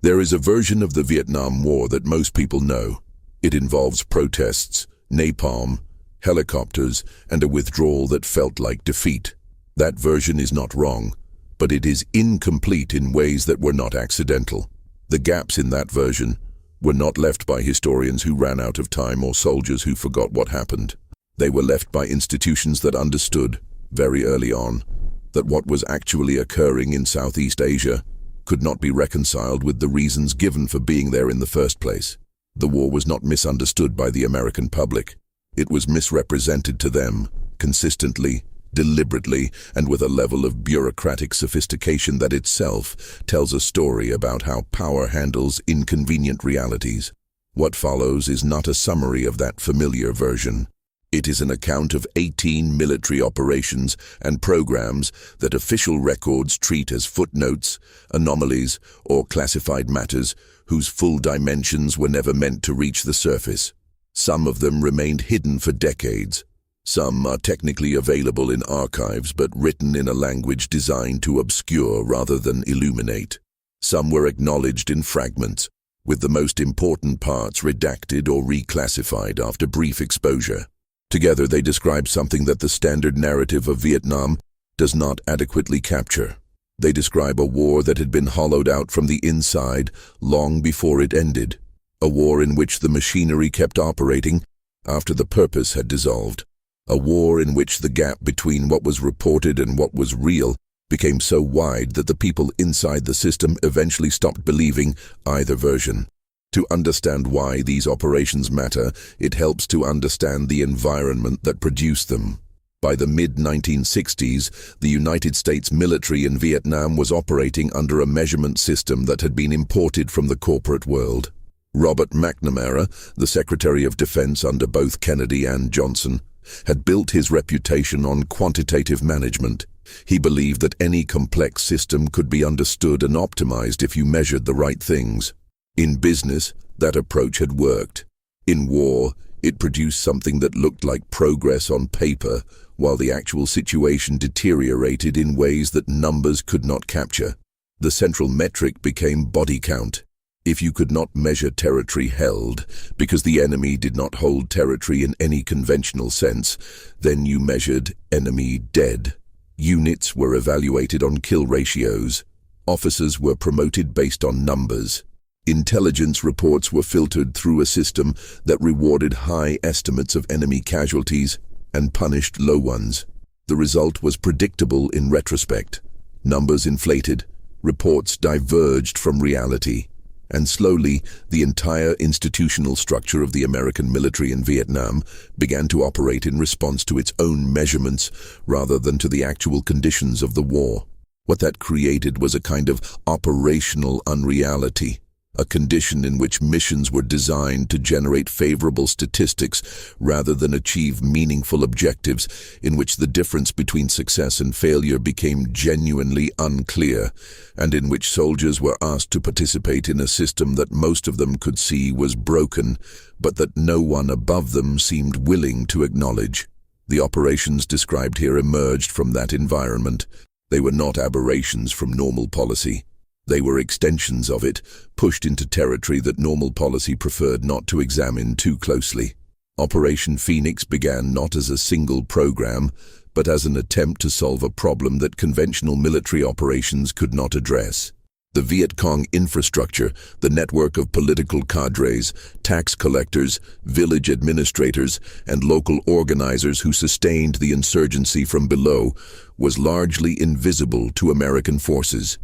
There is a version of the Vietnam War that most people know. It involves protests, napalm, helicopters, and a withdrawal that felt like defeat. That version is not wrong, but it is incomplete in ways that were not accidental. The gaps in that version were not left by historians who ran out of time or soldiers who forgot what happened. They were left by institutions that understood, very early on, that what was actually occurring in Southeast Asia could not be reconciled with the reasons given for being there in the first place. The war was not misunderstood by the American public. It was misrepresented to them, consistently, deliberately, and with a level of bureaucratic sophistication that itself tells a story about how power handles inconvenient realities. What follows is not a summary of that familiar version. It is an account of 18 military operations and programs that official records treat as footnotes, anomalies, or classified matters whose full dimensions were never meant to reach the surface. Some of them remained hidden for decades. Some are technically available in archives but written in a language designed to obscure rather than illuminate. Some were acknowledged in fragments, with the most important parts redacted or reclassified after brief exposure. Together they describe something that the standard narrative of Vietnam does not adequately capture. They describe a war that had been hollowed out from the inside long before it ended. A war in which the machinery kept operating after the purpose had dissolved. A war in which the gap between what was reported and what was real became so wide that the people inside the system eventually stopped believing either version. To understand why these operations matter, it helps to understand the environment that produced them. By the mid-1960s, the United States military in Vietnam was operating under a measurement system that had been imported from the corporate world. Robert McNamara, the Secretary of Defense under both Kennedy and Johnson, had built his reputation on quantitative management. He believed that any complex system could be understood and optimized if you measured the right things. In business, that approach had worked. In war, it produced something that looked like progress on paper, while the actual situation deteriorated in ways that numbers could not capture. The central metric became body count. If you could not measure territory held, because the enemy did not hold territory in any conventional sense, then you measured enemy dead. Units were evaluated on kill ratios. Officers were promoted based on numbers. Intelligence reports were filtered through a system that rewarded high estimates of enemy casualties and punished low ones. The result was predictable in retrospect. Numbers inflated, reports diverged from reality, and slowly the entire institutional structure of the American military in Vietnam began to operate in response to its own measurements rather than to the actual conditions of the war. What that created was a kind of operational unreality. A condition in which missions were designed to generate favorable statistics rather than achieve meaningful objectives, in which the difference between success and failure became genuinely unclear, and in which soldiers were asked to participate in a system that most of them could see was broken, but that no one above them seemed willing to acknowledge. The operations described here emerged from that environment. They were not aberrations from normal policy. They were extensions of it, pushed into territory that normal policy preferred not to examine too closely. Operation Phoenix began not as a single program, but as an attempt to solve a problem that conventional military operations could not address. The Viet Cong infrastructure, the network of political cadres, tax collectors, village administrators, and local organizers who sustained the insurgency from below, was largely invisible to American forces.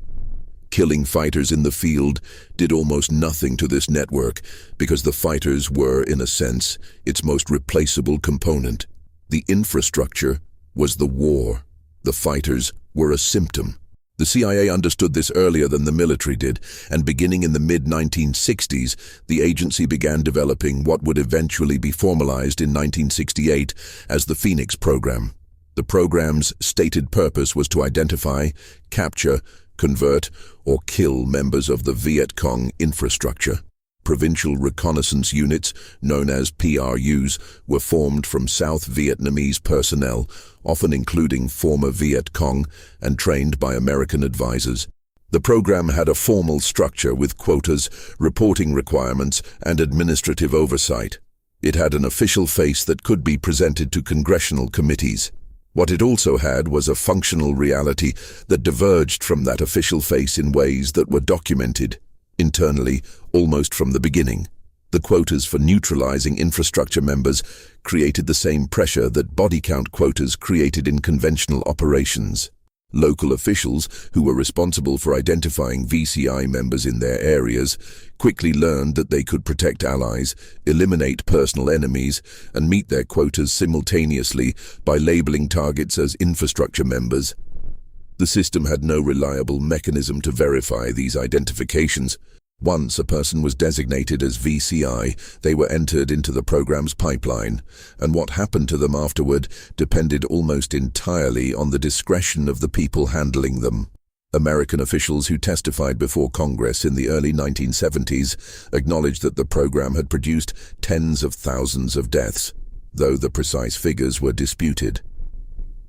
Killing fighters in the field did almost nothing to this network because the fighters were, in a sense, its most replaceable component. The infrastructure was the war. The fighters were a symptom. The CIA understood this earlier than the military did, and beginning in the mid-1960s, the agency began developing what would eventually be formalized in 1968 as the Phoenix program. The program's stated purpose was to identify, capture, convert, or kill members of the Viet Cong infrastructure. Provincial reconnaissance units, known as PRUs, were formed from South Vietnamese personnel, often including former Viet Cong, and trained by American advisors. The program had a formal structure with quotas, reporting requirements, and administrative oversight. It had an official face that could be presented to congressional committees. What it also had was a functional reality that diverged from that official face in ways that were documented internally almost from the beginning. The quotas for neutralizing infrastructure members created the same pressure that body count quotas created in conventional operations. Local officials, who were responsible for identifying VCI members in their areas, quickly learned that they could protect allies, eliminate personal enemies, and meet their quotas simultaneously by labeling targets as infrastructure members. The system had no reliable mechanism to verify these identifications. Once a person was designated as VCI, they were entered into the program's pipeline, and what happened to them afterward depended almost entirely on the discretion of the people handling them. American officials who testified before Congress in the early 1970s acknowledged that the program had produced tens of thousands of deaths, though the precise figures were disputed.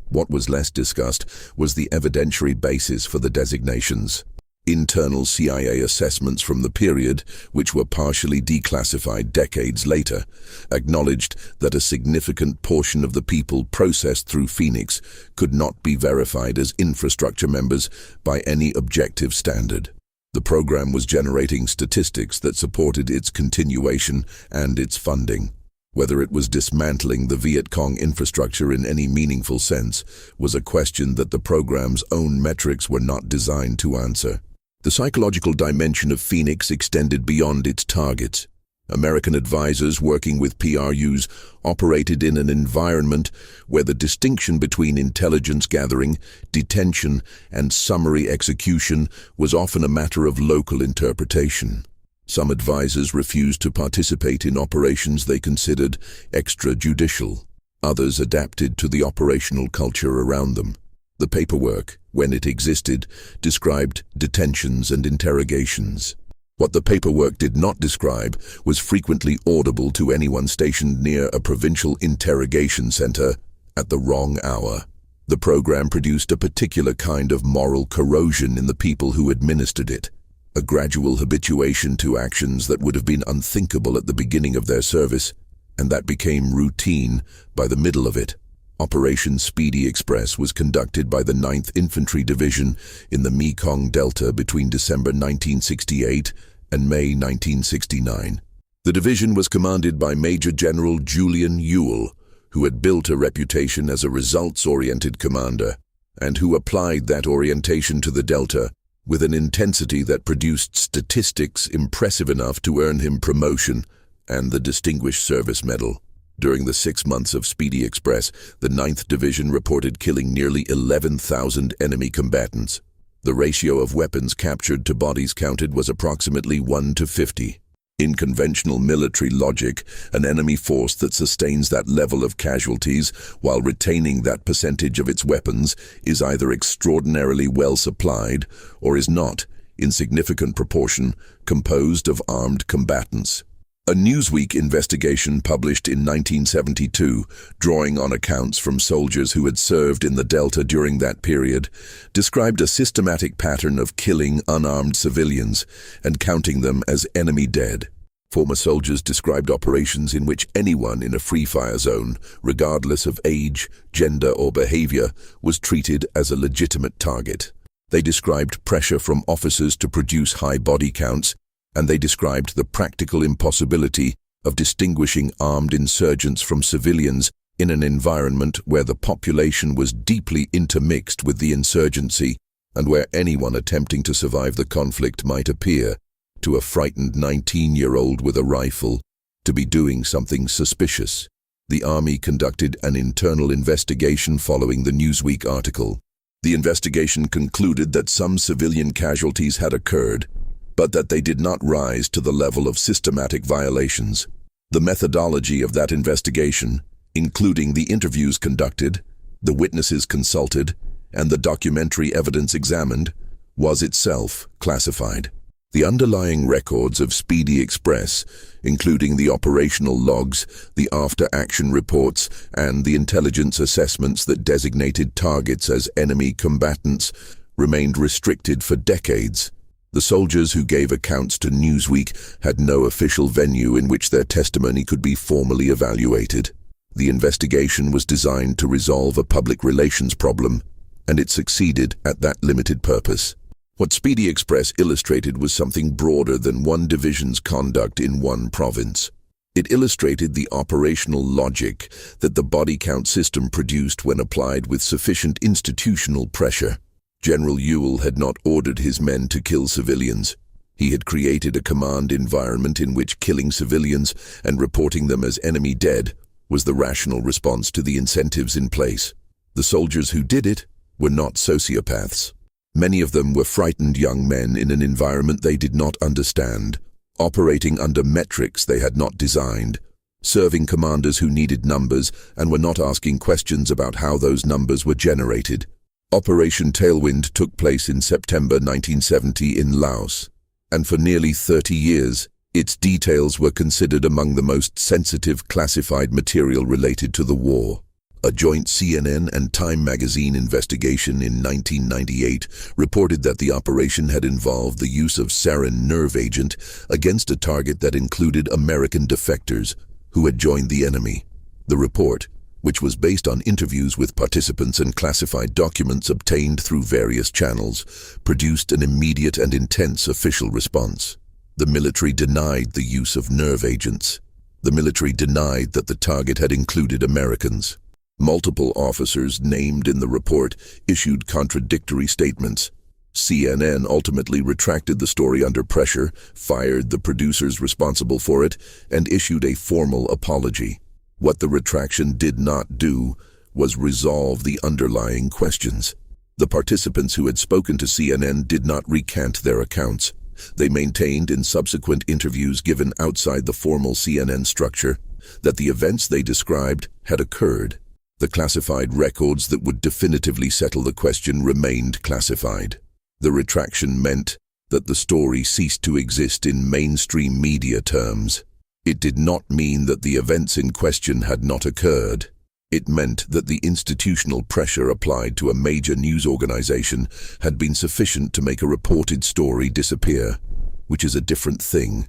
What was less discussed was the evidentiary basis for the designations. Internal CIA assessments from the period, which were partially declassified decades later, acknowledged that a significant portion of the people processed through Phoenix could not be verified as infrastructure members by any objective standard. The program was generating statistics that supported its continuation and its funding. Whether it was dismantling the Viet Cong infrastructure in any meaningful sense was a question that the program's own metrics were not designed to answer. The psychological dimension of Phoenix extended beyond its targets. American advisors working with PRUs operated in an environment where the distinction between intelligence gathering, detention, and summary execution was often a matter of local interpretation. Some advisors refused to participate in operations they considered extrajudicial. Others adapted to the operational culture around them. The paperwork, when it existed, described detentions and interrogations. What the paperwork did not describe was frequently audible to anyone stationed near a provincial interrogation center at the wrong hour. The program produced a particular kind of moral corrosion in the people who administered it, a gradual habituation to actions that would have been unthinkable at the beginning of their service, and that became routine by the middle of it. Operation Speedy Express was conducted by the 9th Infantry Division in the Mekong Delta between December 1968 and May 1969. The division was commanded by Major General Julian Ewell, who had built a reputation as a results-oriented commander, and who applied that orientation to the Delta with an intensity that produced statistics impressive enough to earn him promotion and the Distinguished Service Medal. During the 6 months of Speedy Express, the 9th Division reported killing nearly 11,000 enemy combatants. The ratio of weapons captured to bodies counted was approximately 1 to 50. In conventional military logic, an enemy force that sustains that level of casualties while retaining that percentage of its weapons is either extraordinarily well supplied or is not, in significant proportion, composed of armed combatants. A Newsweek investigation published in 1972, drawing on accounts from soldiers who had served in the Delta during that period, described a systematic pattern of killing unarmed civilians and counting them as enemy dead. Former soldiers described operations in which anyone in a free-fire zone, regardless of age, gender, or behavior, was treated as a legitimate target. They described pressure from officers to produce high body counts, and they described the practical impossibility of distinguishing armed insurgents from civilians in an environment where the population was deeply intermixed with the insurgency and where anyone attempting to survive the conflict might appear, to a frightened 19-year-old with a rifle, to be doing something suspicious. The Army conducted an internal investigation following the Newsweek article. The investigation concluded that some civilian casualties had occurred, but that they did not rise to the level of systematic violations. The methodology of that investigation, including the interviews conducted, the witnesses consulted, and the documentary evidence examined, was itself classified. The underlying records of Speedy Express, including the operational logs, the after-action reports, and the intelligence assessments that designated targets as enemy combatants, remained restricted for decades. The soldiers who gave accounts to Newsweek had no official venue in which their testimony could be formally evaluated. The investigation was designed to resolve a public relations problem, and it succeeded at that limited purpose. What Speedy Express illustrated was something broader than one division's conduct in one province. It illustrated the operational logic that the body count system produced when applied with sufficient institutional pressure. General Ewell had not ordered his men to kill civilians. He had created a command environment in which killing civilians and reporting them as enemy dead was the rational response to the incentives in place. The soldiers who did it were not sociopaths. Many of them were frightened young men in an environment they did not understand, operating under metrics they had not designed, serving commanders who needed numbers and were not asking questions about how those numbers were generated. Operation Tailwind took place in September 1970 in Laos, and for nearly 30 years, its details were considered among the most sensitive classified material related to the war. A joint CNN and Time magazine investigation in 1998 reported that the operation had involved the use of sarin nerve agent against a target that included American defectors who had joined the enemy. The report, which was based on interviews with participants and classified documents obtained through various channels, produced an immediate and intense official response. The military denied the use of nerve agents. The military denied that the target had included Americans. Multiple officers named in the report issued contradictory statements. CNN ultimately retracted the story under pressure, fired the producers responsible for it, and issued a formal apology. What the retraction did not do was resolve the underlying questions. The participants who had spoken to CNN did not recant their accounts. They maintained in subsequent interviews given outside the formal CNN structure that the events they described had occurred. The classified records that would definitively settle the question remained classified. The retraction meant that the story ceased to exist in mainstream media terms. It did not mean that the events in question had not occurred. It meant that the institutional pressure applied to a major news organization had been sufficient to make a reported story disappear, which is a different thing.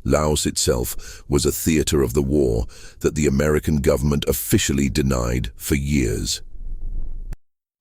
Laos itself was a theater of the war that the American government officially denied for years.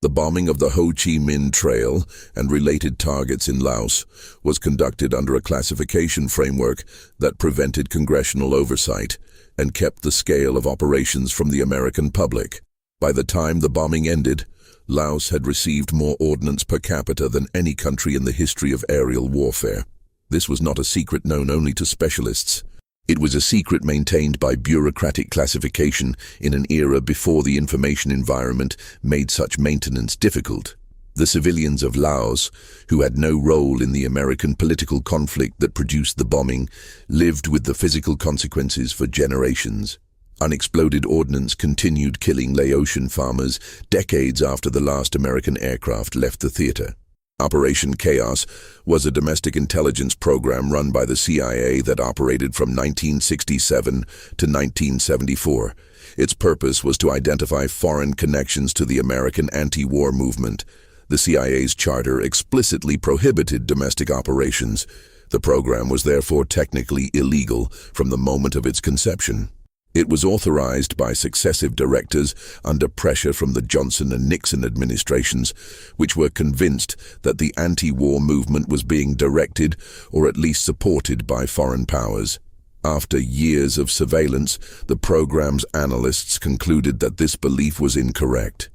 The bombing of the Ho Chi Minh Trail and related targets in Laos was conducted under a classification framework that prevented congressional oversight and kept the scale of operations from the American public. By the time the bombing ended, Laos had received more ordnance per capita than any country in the history of aerial warfare. This was not a secret known only to specialists. It was a secret maintained by bureaucratic classification in an era before the information environment made such maintenance difficult. The civilians of Laos, who had no role in the American political conflict that produced the bombing, lived with the physical consequences for generations. Unexploded ordnance continued killing Laotian farmers decades after the last American aircraft left the theater. Operation Chaos was a domestic intelligence program run by the CIA that operated from 1967 to 1974. Its purpose was to identify foreign connections to the American anti-war movement. The CIA's charter explicitly prohibited domestic operations. The program was therefore technically illegal from the moment of its conception. It was authorized by successive directors under pressure from the Johnson and Nixon administrations, which were convinced that the anti-war movement was being directed or at least supported by foreign powers. After years of surveillance, the program's analysts concluded that this belief was incorrect.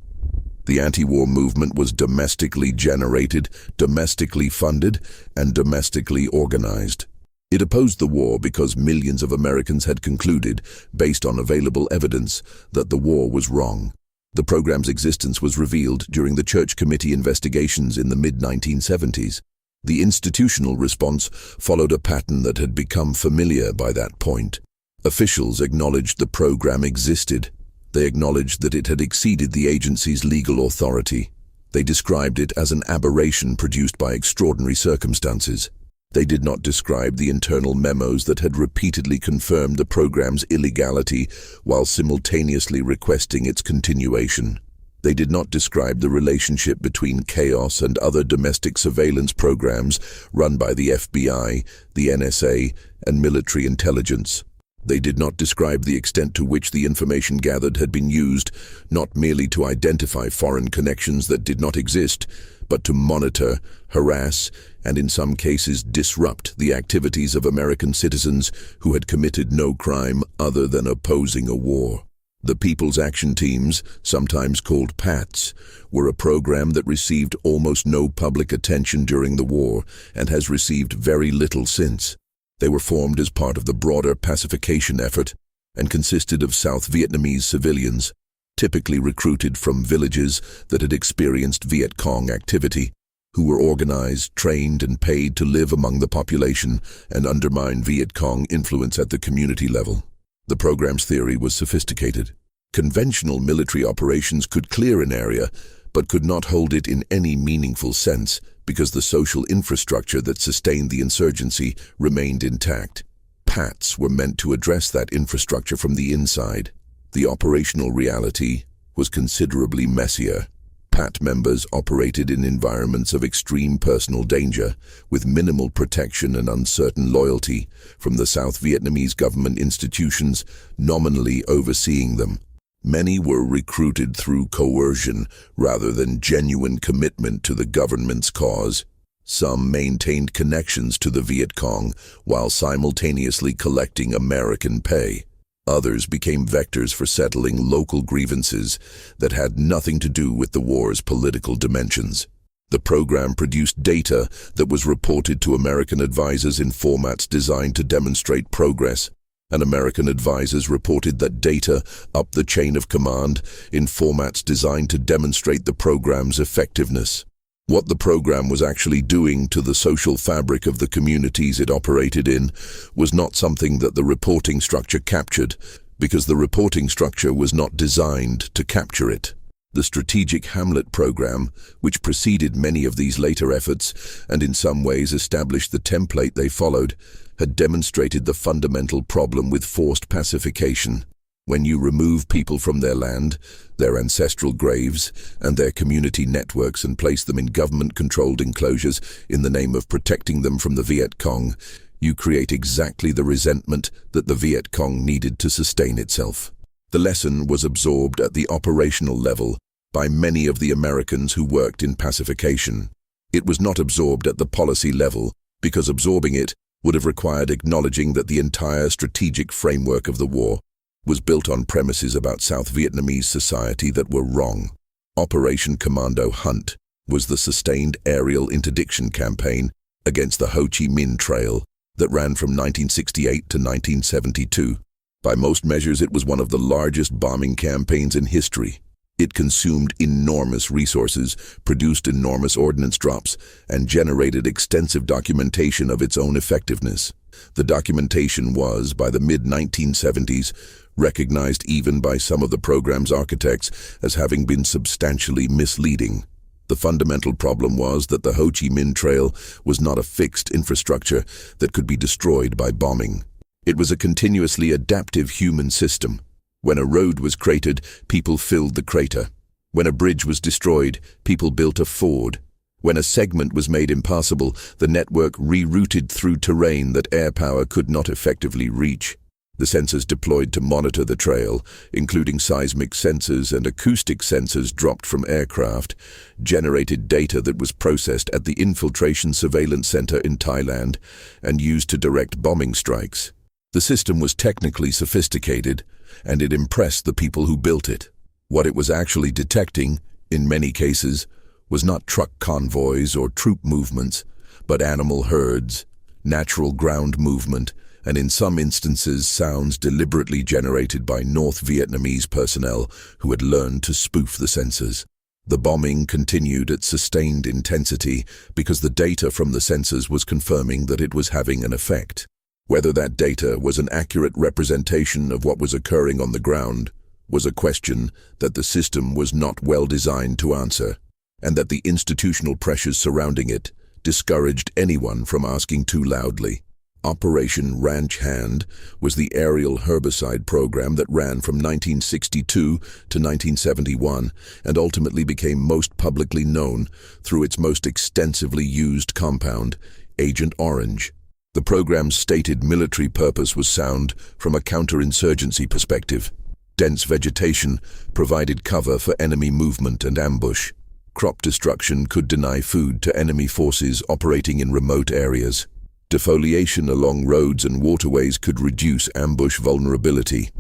The anti-war movement was domestically generated, domestically funded, and domestically organized. It opposed the war because millions of Americans had concluded, based on available evidence, that the war was wrong. The program's existence was revealed during the Church Committee investigations in the mid-1970s. The institutional response followed a pattern that had become familiar by that point. Officials acknowledged the program existed. They acknowledged that it had exceeded the agency's legal authority. They described it as an aberration produced by extraordinary circumstances. They did not describe the internal memos that had repeatedly confirmed the program's illegality while simultaneously requesting its continuation. They did not describe the relationship between chaos and other domestic surveillance programs run by the FBI, the NSA, and military intelligence. They did not describe the extent to which the information gathered had been used, not merely to identify foreign connections that did not exist, but to monitor, harass, and in some cases disrupt the activities of American citizens who had committed no crime other than opposing a war. The People's Action Teams, sometimes called PATs, were a program that received almost no public attention during the war and has received very little since. They were formed as part of the broader pacification effort and consisted of South Vietnamese civilians, typically recruited from villages that had experienced Viet Cong activity, who were organized, trained, and paid to live among the population and undermine Viet Cong influence at the community level. The program's theory was sophisticated. Conventional military operations could clear an area, but could not hold it in any meaningful sense because the social infrastructure that sustained the insurgency remained intact. PATs were meant to address that infrastructure from the inside. The operational reality was considerably messier. PAT members operated in environments of extreme personal danger, with minimal protection and uncertain loyalty from the South Vietnamese government institutions nominally overseeing them. Many were recruited through coercion rather than genuine commitment to the government's cause. Some maintained connections to the Viet Cong while simultaneously collecting American pay. Others became vectors for settling local grievances that had nothing to do with the war's political dimensions. The program produced data that was reported to American advisors in formats designed to demonstrate progress, and American advisors reported that data up the chain of command in formats designed to demonstrate the program's effectiveness. What the program was actually doing to the social fabric of the communities it operated in was not something that the reporting structure captured, because the reporting structure was not designed to capture it. The Strategic Hamlet program, which preceded many of these later efforts and in some ways established the template they followed, had demonstrated the fundamental problem with forced pacification. When you remove people from their land, their ancestral graves, and their community networks and place them in government-controlled enclosures in the name of protecting them from the Viet Cong, you create exactly the resentment that the Viet Cong needed to sustain itself. The lesson was absorbed at the operational level by many of the Americans who worked in pacification. It was not absorbed at the policy level, because absorbing it would have required acknowledging that the entire strategic framework of the war was built on premises about South Vietnamese society that were wrong. Operation Commando Hunt was the sustained aerial interdiction campaign against the Ho Chi Minh Trail that ran from 1968 to 1972. By most measures, it was one of the largest bombing campaigns in history. It consumed enormous resources, produced enormous ordnance drops, and generated extensive documentation of its own effectiveness. The documentation was, by the mid-1970s, recognized even by some of the program's architects as having been substantially misleading. The fundamental problem was that the Ho Chi Minh Trail was not a fixed infrastructure that could be destroyed by bombing. It was a continuously adaptive human system. When a road was cratered, people filled the crater. When a bridge was destroyed, people built a ford. When a segment was made impassable, the network rerouted through terrain that air power could not effectively reach. The sensors deployed to monitor the trail, including seismic sensors and acoustic sensors dropped from aircraft, generated data that was processed at the Infiltration Surveillance Center in Thailand and used to direct bombing strikes. The system was technically sophisticated, and it impressed the people who built it. What it was actually detecting, in many cases, was not truck convoys or troop movements, but animal herds, natural ground movement, and in some instances sounds deliberately generated by North Vietnamese personnel who had learned to spoof the sensors. The bombing continued at sustained intensity because the data from the sensors was confirming that it was having an effect. Whether that data was an accurate representation of what was occurring on the ground was a question that the system was not well designed to answer, and that the institutional pressures surrounding it discouraged anyone from asking too loudly. Operation Ranch Hand was the aerial herbicide program that ran from 1962 to 1971 and ultimately became most publicly known through its most extensively used compound, Agent Orange. The program's stated military purpose was sound from a counterinsurgency perspective. Dense vegetation provided cover for enemy movement and ambush. Crop destruction could deny food to enemy forces operating in remote areas. Defoliation along roads and waterways could reduce ambush vulnerability.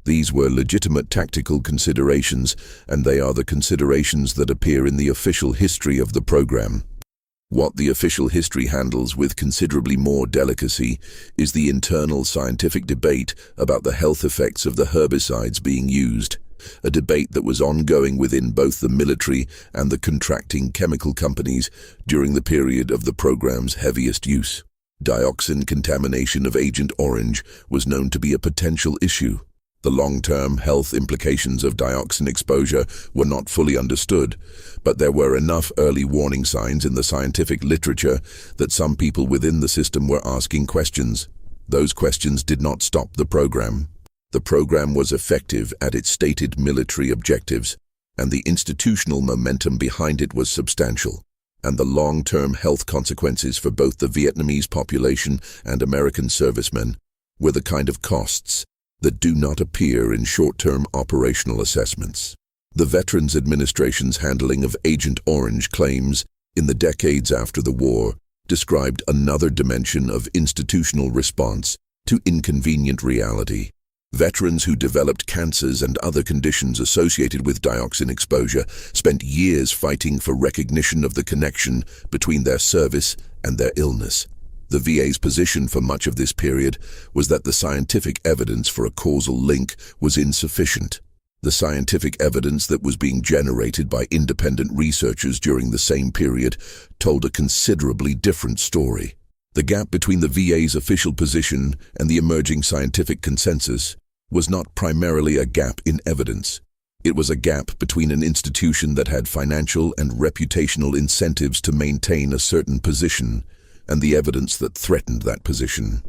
These were legitimate tactical considerations, and they are the considerations that appear in the official history of the program. What the official history handles with considerably more delicacy is the internal scientific debate about the health effects of the herbicides being used, a debate that was ongoing within both the military and the contracting chemical companies during the period of the program's heaviest use. Dioxin contamination of Agent Orange was known to be a potential issue. The long-term health implications of dioxin exposure were not fully understood, but there were enough early warning signs in the scientific literature that some people within the system were asking questions. Those questions did not stop the program. The program was effective at its stated military objectives, and the institutional momentum behind it was substantial. And the long-term health consequences for both the Vietnamese population and American servicemen were the kind of costs that do not appear in short-term operational assessments. The Veterans Administration's handling of Agent Orange claims in the decades after the war described another dimension of institutional response to inconvenient reality. Veterans who developed cancers and other conditions associated with dioxin exposure spent years fighting for recognition of the connection between their service and their illness. The VA's position for much of this period was that the scientific evidence for a causal link was insufficient. The scientific evidence that was being generated by independent researchers during the same period told a considerably different story. The gap between the VA's official position and the emerging scientific consensus was not primarily a gap in evidence. It was a gap between an institution that had financial and reputational incentives to maintain a certain position and the evidence that threatened that position.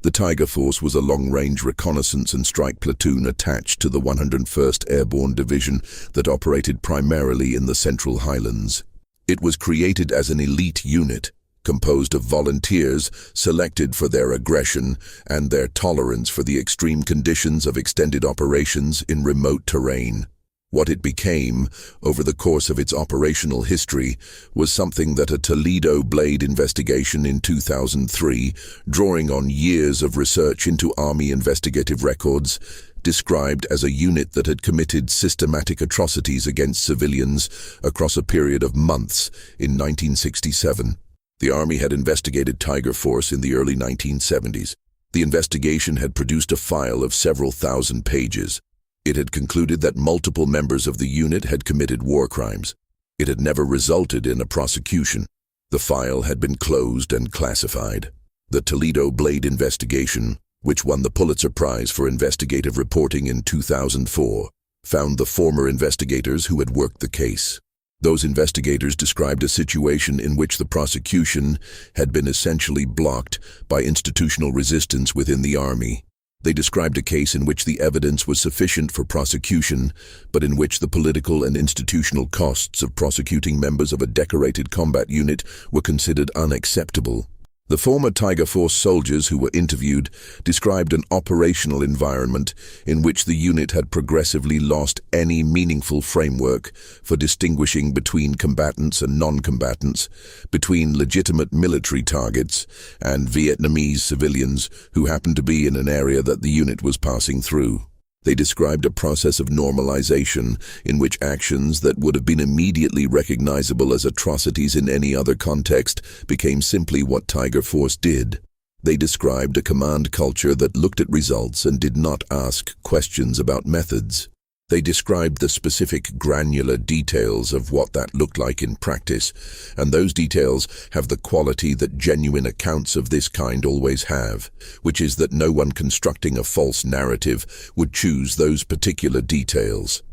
The Tiger Force was a long-range reconnaissance and strike platoon attached to the 101st Airborne Division that operated primarily in the Central Highlands. It was created as an elite unit, composed of volunteers selected for their aggression and their tolerance for the extreme conditions of extended operations in remote terrain. What it became, over the course of its operational history, was something that a Toledo Blade investigation in 2003, drawing on years of research into Army investigative records, described as a unit that had committed systematic atrocities against civilians across a period of months in 1967. The Army had investigated Tiger Force in the early 1970s. The investigation had produced a file of several thousand pages. It had concluded that multiple members of the unit had committed war crimes. It had never resulted in a prosecution. The file had been closed and classified. The Toledo Blade investigation, which won the Pulitzer Prize for investigative reporting in 2004, found the former investigators who had worked the case. Those investigators described a situation in which the prosecution had been essentially blocked by institutional resistance within the Army. They described a case in which the evidence was sufficient for prosecution, but in which the political and institutional costs of prosecuting members of a decorated combat unit were considered unacceptable. The former Tiger Force soldiers who were interviewed described an operational environment in which the unit had progressively lost any meaningful framework for distinguishing between combatants and non-combatants, between legitimate military targets and Vietnamese civilians who happened to be in an area that the unit was passing through. They described a process of normalization in which actions that would have been immediately recognizable as atrocities in any other context became simply what Tiger Force did. They described a command culture that looked at results and did not ask questions about methods. They described the specific granular details of what that looked like in practice, and those details have the quality that genuine accounts of this kind always have, which is that no one constructing a false narrative would choose those particular details.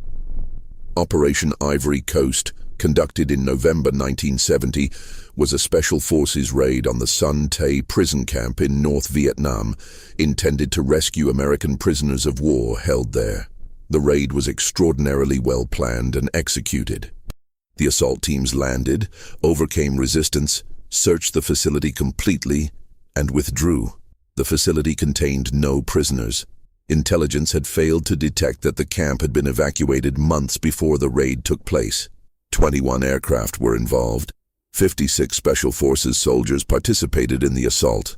Operation Ivory Coast conducted in November 1970, was a special forces raid on the Son Tay prison camp in North Vietnam, intended to rescue American prisoners of war held there. The raid was extraordinarily well planned and executed. The assault teams landed, overcame resistance, searched the facility completely, and withdrew. The facility contained no prisoners. Intelligence had failed to detect that the camp had been evacuated months before the raid took place. 21 aircraft were involved. 56 Special Forces soldiers participated in the assault.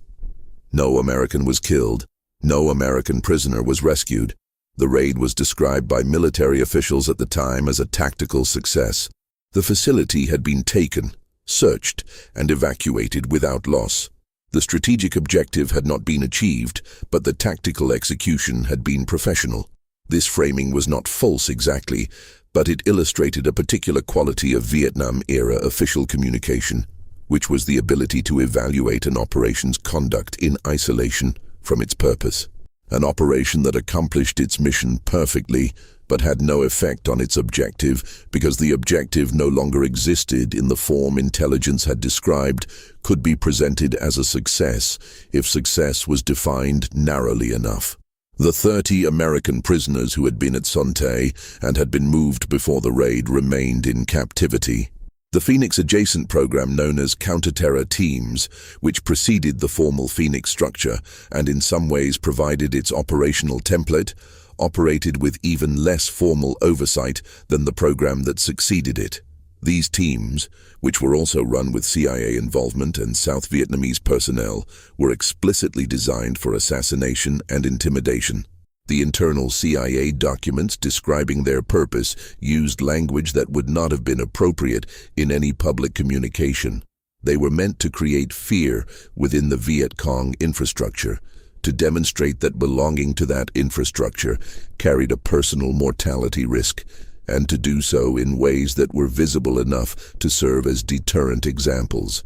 No American was killed. No American prisoner was rescued. The raid was described by military officials at the time as a tactical success. The facility had been taken, searched, and evacuated without loss. The strategic objective had not been achieved, but the tactical execution had been professional. This framing was not false exactly, but it illustrated a particular quality of Vietnam-era official communication, which was the ability to evaluate an operation's conduct in isolation from its purpose. An operation that accomplished its mission perfectly, but had no effect on its objective because the objective no longer existed in the form intelligence had described, could be presented as a success if success was defined narrowly enough. The 30 American prisoners who had been at Son Tay and had been moved before the raid remained in captivity. The Phoenix-adjacent program known as counter-terror teams, which preceded the formal Phoenix structure and in some ways provided its operational template, operated with even less formal oversight than the program that succeeded it. These teams, which were also run with CIA involvement and South Vietnamese personnel, were explicitly designed for assassination and intimidation. The internal CIA documents describing their purpose used language that would not have been appropriate in any public communication. They were meant to create fear within the Viet Cong infrastructure, to demonstrate that belonging to that infrastructure carried a personal mortality risk, and to do so in ways that were visible enough to serve as deterrent examples.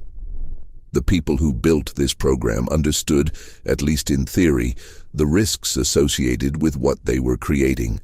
The people who built this program understood, at least in theory, the risks associated with what they were creating.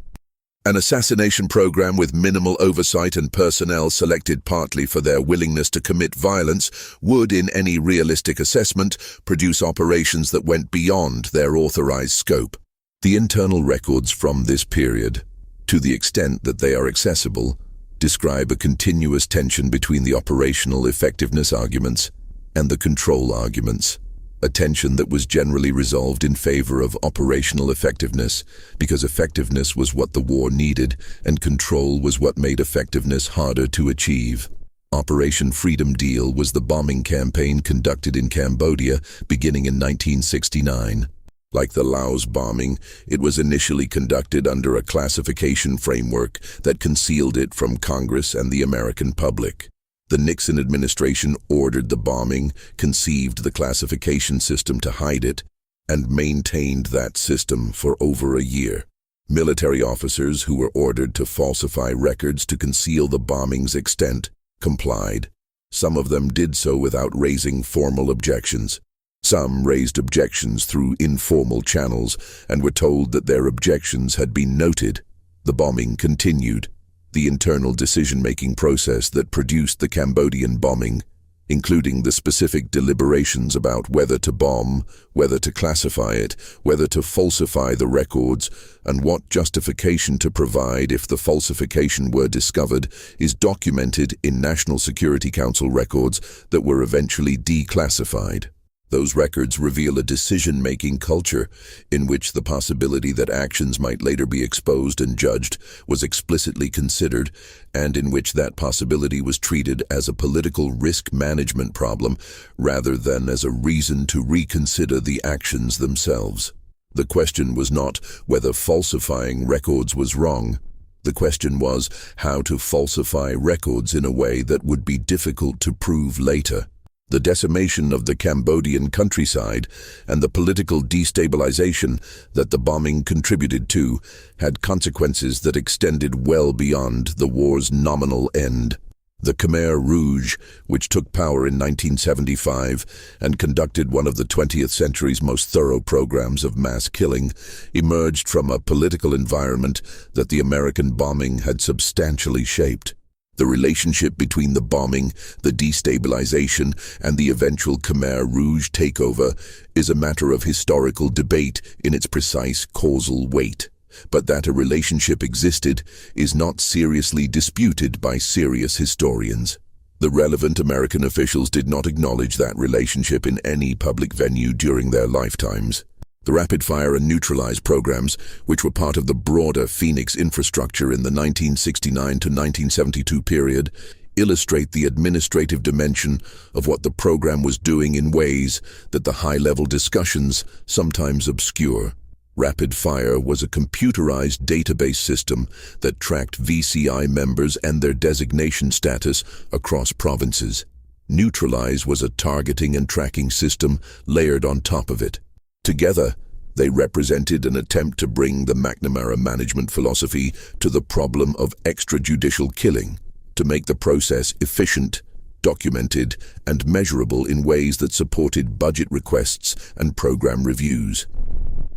An assassination program with minimal oversight and personnel selected partly for their willingness to commit violence would, in any realistic assessment, produce operations that went beyond their authorized scope. The internal records from this period, to the extent that they are accessible, describe a continuous tension between the operational effectiveness arguments and the control arguments, a tension that was generally resolved in favor of operational effectiveness because effectiveness was what the war needed and control was what made effectiveness harder to achieve. Operation Freedom Deal was the bombing campaign conducted in Cambodia beginning in 1969. Like the Laos bombing, it was initially conducted under a classification framework that concealed it from Congress and the American public. The Nixon administration ordered the bombing, conceived the classification system to hide it, and maintained that system for over a year. Military officers who were ordered to falsify records to conceal the bombing's extent complied. Some of them did so without raising formal objections. Some raised objections through informal channels and were told that their objections had been noted. The bombing continued. The internal decision-making process that produced the Cambodian bombing, including the specific deliberations about whether to bomb, whether to classify it, whether to falsify the records, and what justification to provide if the falsification were discovered, is documented in National Security Council records that were eventually declassified. Those records reveal a decision-making culture in which the possibility that actions might later be exposed and judged was explicitly considered, and in which that possibility was treated as a political risk management problem rather than as a reason to reconsider the actions themselves. The question was not whether falsifying records was wrong. The question was how to falsify records in a way that would be difficult to prove later. The decimation of the Cambodian countryside and the political destabilization that the bombing contributed to had consequences that extended well beyond the war's nominal end. The Khmer Rouge, which took power in 1975 and conducted one of the 20th century's most thorough programs of mass killing, emerged from a political environment that the American bombing had substantially shaped. The relationship between the bombing, the destabilization, and the eventual Khmer Rouge takeover is a matter of historical debate in its precise causal weight. But that a relationship existed is not seriously disputed by serious historians. The relevant American officials did not acknowledge that relationship in any public venue during their lifetimes. The rapid-fire and neutralize programs, which were part of the broader Phoenix infrastructure in the 1969 to 1972 period, illustrate the administrative dimension of what the program was doing in ways that the high-level discussions sometimes obscure. Rapid Fire was a computerized database system that tracked VCI members and their designation status across provinces. Neutralize was a targeting and tracking system layered on top of it. Together, they represented an attempt to bring the McNamara management philosophy to the problem of extrajudicial killing, to make the process efficient, documented, and measurable in ways that supported budget requests and program reviews.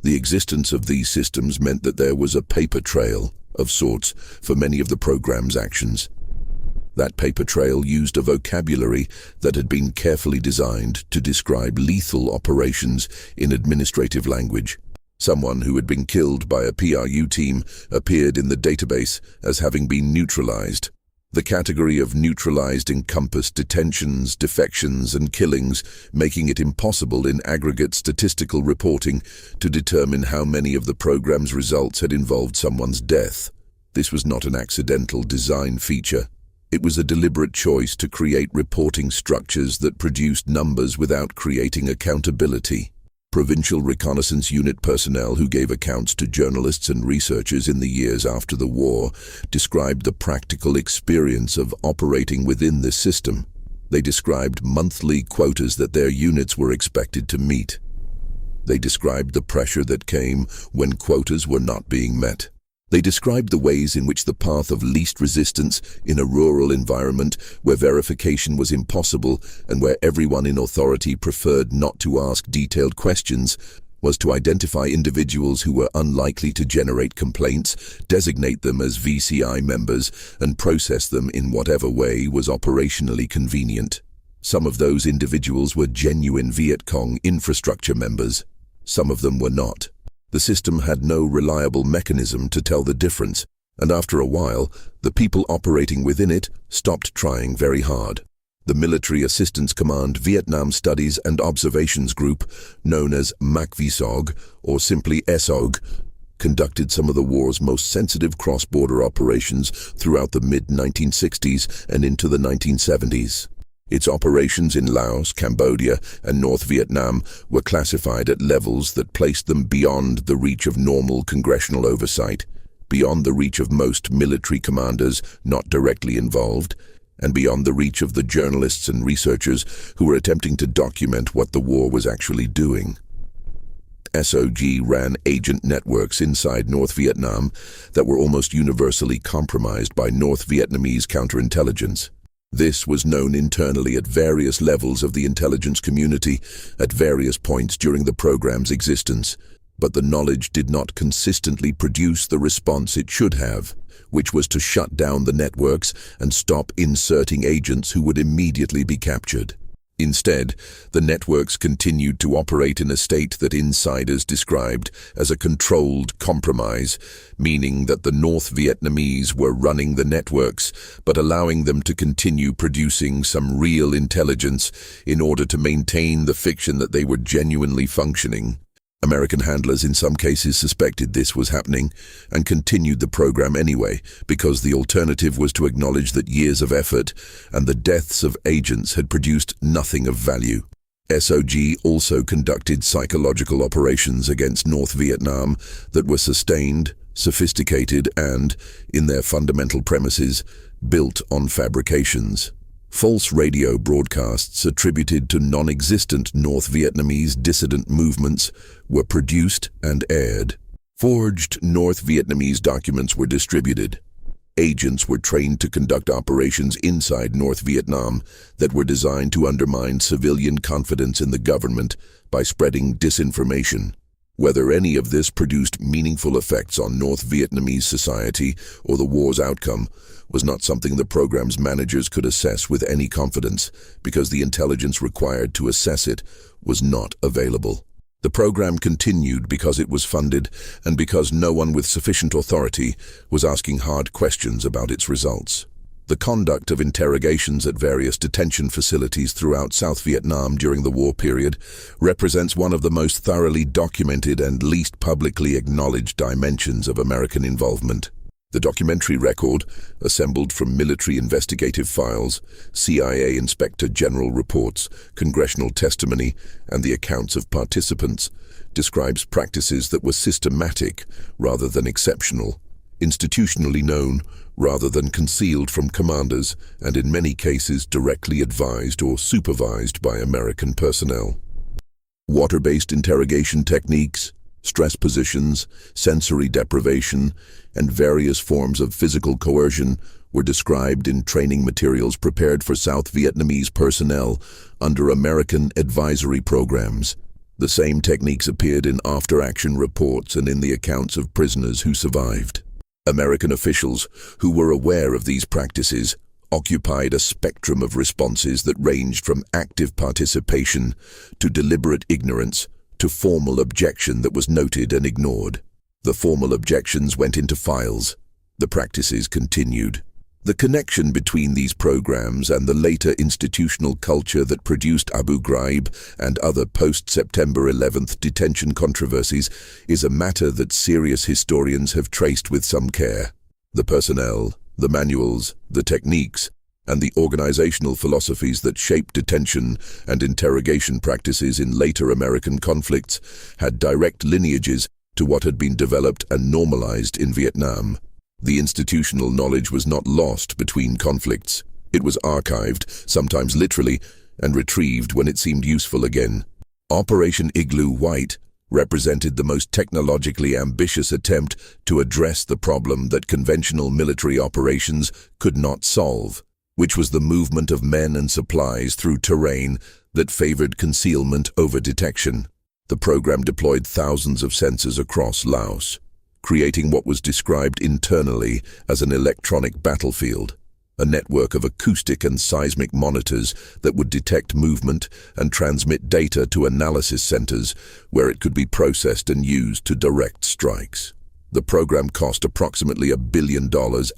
The existence of these systems meant that there was a paper trail, of sorts, for many of the program's actions. That paper trail used a vocabulary that had been carefully designed to describe lethal operations in administrative language. Someone who had been killed by a PRU team appeared in the database as having been neutralized. The category of neutralized encompassed detentions, defections, and killings, making it impossible in aggregate statistical reporting to determine how many of the program's results had involved someone's death. This was not an accidental design feature. It was a deliberate choice to create reporting structures that produced numbers without creating accountability. Provincial Reconnaissance Unit personnel who gave accounts to journalists and researchers in the years after the war described the practical experience of operating within this system. They described monthly quotas that their units were expected to meet. They described the pressure that came when quotas were not being met. They described the ways in which the path of least resistance in a rural environment where verification was impossible and where everyone in authority preferred not to ask detailed questions was to identify individuals who were unlikely to generate complaints, designate them as VCI members, and process them in whatever way was operationally convenient. Some of those individuals were genuine Viet Cong infrastructure members. Some of them were not. The system had no reliable mechanism to tell the difference, and after a while, the people operating within it stopped trying very hard. The Military Assistance Command Vietnam Studies and Observations Group, known as MACVISOG, or simply SOG, conducted some of the war's most sensitive cross-border operations throughout the mid-1960s and into the 1970s. Its operations in Laos, Cambodia, and North Vietnam were classified at levels that placed them beyond the reach of normal congressional oversight, beyond the reach of most military commanders not directly involved, and beyond the reach of the journalists and researchers who were attempting to document what the war was actually doing. SOG ran agent networks inside North Vietnam that were almost universally compromised by North Vietnamese counterintelligence. This was known internally at various levels of the intelligence community at various points during the program's existence, but the knowledge did not consistently produce the response it should have, which was to shut down the networks and stop inserting agents who would immediately be captured. Instead, the networks continued to operate in a state that insiders described as a controlled compromise, meaning that the North Vietnamese were running the networks, but allowing them to continue producing some real intelligence in order to maintain the fiction that they were genuinely functioning. American handlers in some cases suspected this was happening and continued the program anyway, because the alternative was to acknowledge that years of effort and the deaths of agents had produced nothing of value. SOG also conducted psychological operations against North Vietnam that were sustained, sophisticated, and, in their fundamental premises, built on fabrications. False radio broadcasts attributed to non-existent North Vietnamese dissident movements were produced and aired. Forged North Vietnamese documents were distributed. Agents were trained to conduct operations inside North Vietnam that were designed to undermine civilian confidence in the government by spreading disinformation. Whether any of this produced meaningful effects on North Vietnamese society or the war's outcome was not something the program's managers could assess with any confidence, because the intelligence required to assess it was not available. The program continued because it was funded and because no one with sufficient authority was asking hard questions about its results. The conduct of interrogations at various detention facilities throughout South Vietnam during the war period represents one of the most thoroughly documented and least publicly acknowledged dimensions of American involvement. The documentary record, assembled from military investigative files, CIA Inspector General reports, congressional testimony, and the accounts of participants, describes practices that were systematic rather than exceptional, institutionally known rather than concealed from commanders, and in many cases directly advised or supervised by American personnel. Water-based interrogation techniques, stress positions, sensory deprivation, and various forms of physical coercion were described in training materials prepared for South Vietnamese personnel under American advisory programs. The same techniques appeared in after-action reports and in the accounts of prisoners who survived. American officials who were aware of these practices occupied a spectrum of responses that ranged from active participation to deliberate ignorance to formal objection that was noted and ignored. The formal objections went into files. The practices continued. The connection between these programs and the later institutional culture that produced Abu Ghraib and other post-September 11th detention controversies is a matter that serious historians have traced with some care. The personnel, the manuals, the techniques, and the organizational philosophies that shaped detention and interrogation practices in later American conflicts had direct lineages to what had been developed and normalized in Vietnam. The institutional knowledge was not lost between conflicts. It was archived, sometimes literally, and retrieved when it seemed useful again. Operation Igloo White represented the most technologically ambitious attempt to address the problem that conventional military operations could not solve, which was the movement of men and supplies through terrain that favored concealment over detection. The program deployed thousands of sensors across Laos, creating what was described internally as an electronic battlefield, a network of acoustic and seismic monitors that would detect movement and transmit data to analysis centers where it could be processed and used to direct strikes. The program cost approximately $1 billion